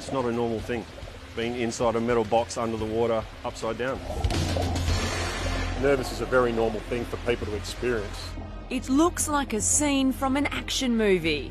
it's not a normal thing, being inside a metal box under the water, upside down. Nervous is a very normal thing for people to experience. It looks like a scene from an action movie.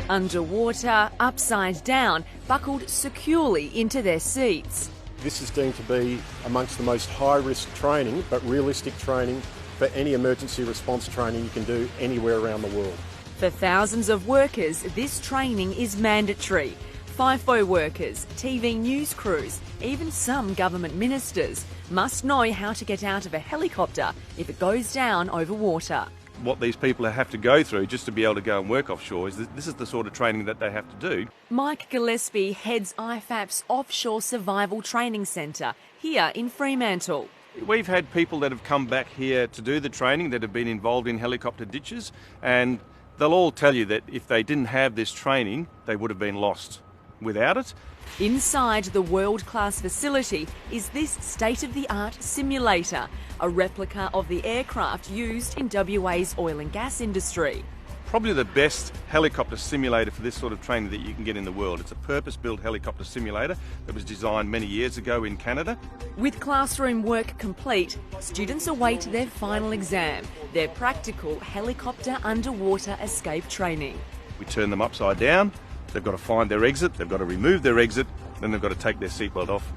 Underwater, upside down, buckled securely into their seats. This is deemed to be amongst the most high-risk training, but realistic training for any emergency response training you can do anywhere around the world. For thousands of workers, this training is mandatory. FIFO workers, TV news crews, even some government ministers must know how to get out of a helicopter if it goes down over water. What these people have to go through just to be able to go and work offshore is this is the sort of training that they have to do. Mike Gillespie heads IFAP's Offshore Survival Training Centre here in Fremantle. We've had people that have come back here to do the training that have been involved in helicopter ditches, and they'll all tell you that if they didn't have this training, they would have been lost. Without it, inside the world-class facility is this state-of-the-art simulator, a replica of the aircraft used in WA's oil and gas industry. probably the best helicopter simulator for this sort of training that you can get in the world. It's a purpose-built helicopter simulator that was designed many years ago in Canada. With classroom work complete, students await their final exam, their practical helicopter underwater escape training. We turn them upside down, they've got to find their exit, they've got to remove their exit, then they've got to take their seatbelt off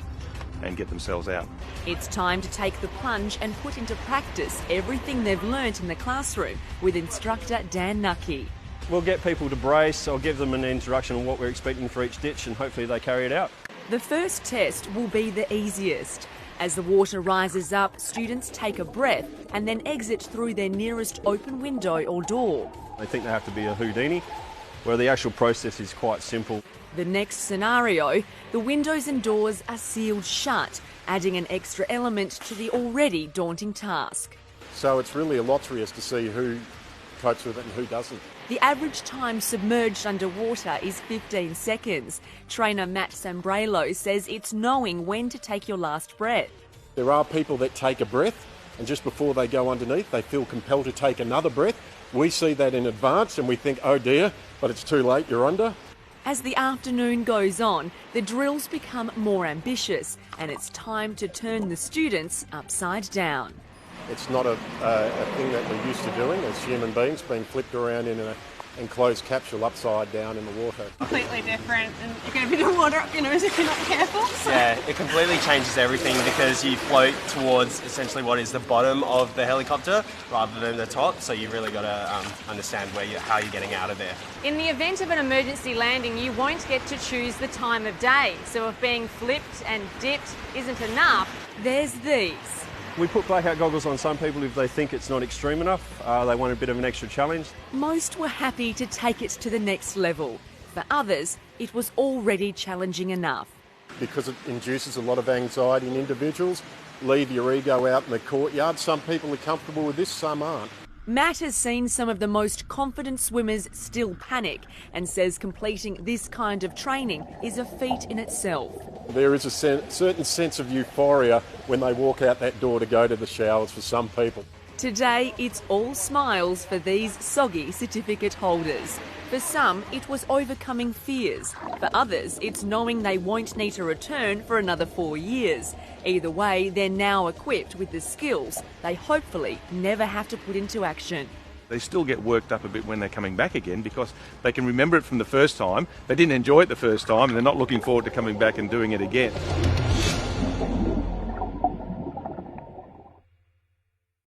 and get themselves out. It's time to take the plunge and put into practice everything they've learnt in the classroom with instructor Dan Nucky. We'll get people to brace, I'll give them an introduction on what we're expecting for each ditch and hopefully they carry it out. The first test will be the easiest. As the water rises up, students take a breath and then exit through their nearest open window or door. They think they have to be a Houdini, where the actual process is quite simple. The next scenario, the windows and doors are sealed shut, adding an extra element to the already daunting task. So it's really a lottery as to see who copes with it and who doesn't. The average time submerged underwater is 15 seconds. Trainer Matt Sambrelo says it's knowing when to take your last breath. There are people that take a breath and just before they go underneath they feel compelled to take another breath. We see that in advance and we think, oh dear, but it's too late, you're under. As the afternoon goes on, the drills become more ambitious and it's time to turn the students upside down. It's not a thing that we're used to doing as human beings, being flipped around in an enclosed capsule upside down in the water. Completely different, and you get a bit of water up your nose if you're not careful. So. Yeah, it completely changes everything because you float towards essentially what is the bottom of the helicopter rather than the top, so you really got to understand how you're getting out of there. In the event of an emergency landing, you won't get to choose the time of day, so if being flipped and dipped isn't enough, there's these. We put blackout goggles on some people if they think it's not extreme enough. They want a bit of an extra challenge. Most were happy to take it to the next level. For others, it was already challenging enough. Because it induces a lot of anxiety in individuals, leave your ego out in the courtyard. Some people are comfortable with this, some aren't. Matt has seen some of the most confident swimmers still panic and says completing this kind of training is a feat in itself. There is a certain sense of euphoria when they walk out that door to go to the showers for some people. Today, it's all smiles for these soggy certificate holders. For some, it was overcoming fears. For others, it's knowing they won't need to return for another 4 years. Either way, they're now equipped with the skills they hopefully never have to put into action. They still get worked up a bit when they're coming back again because they can remember it from the first time. They didn't enjoy it the first time and they're not looking forward to coming back and doing it again.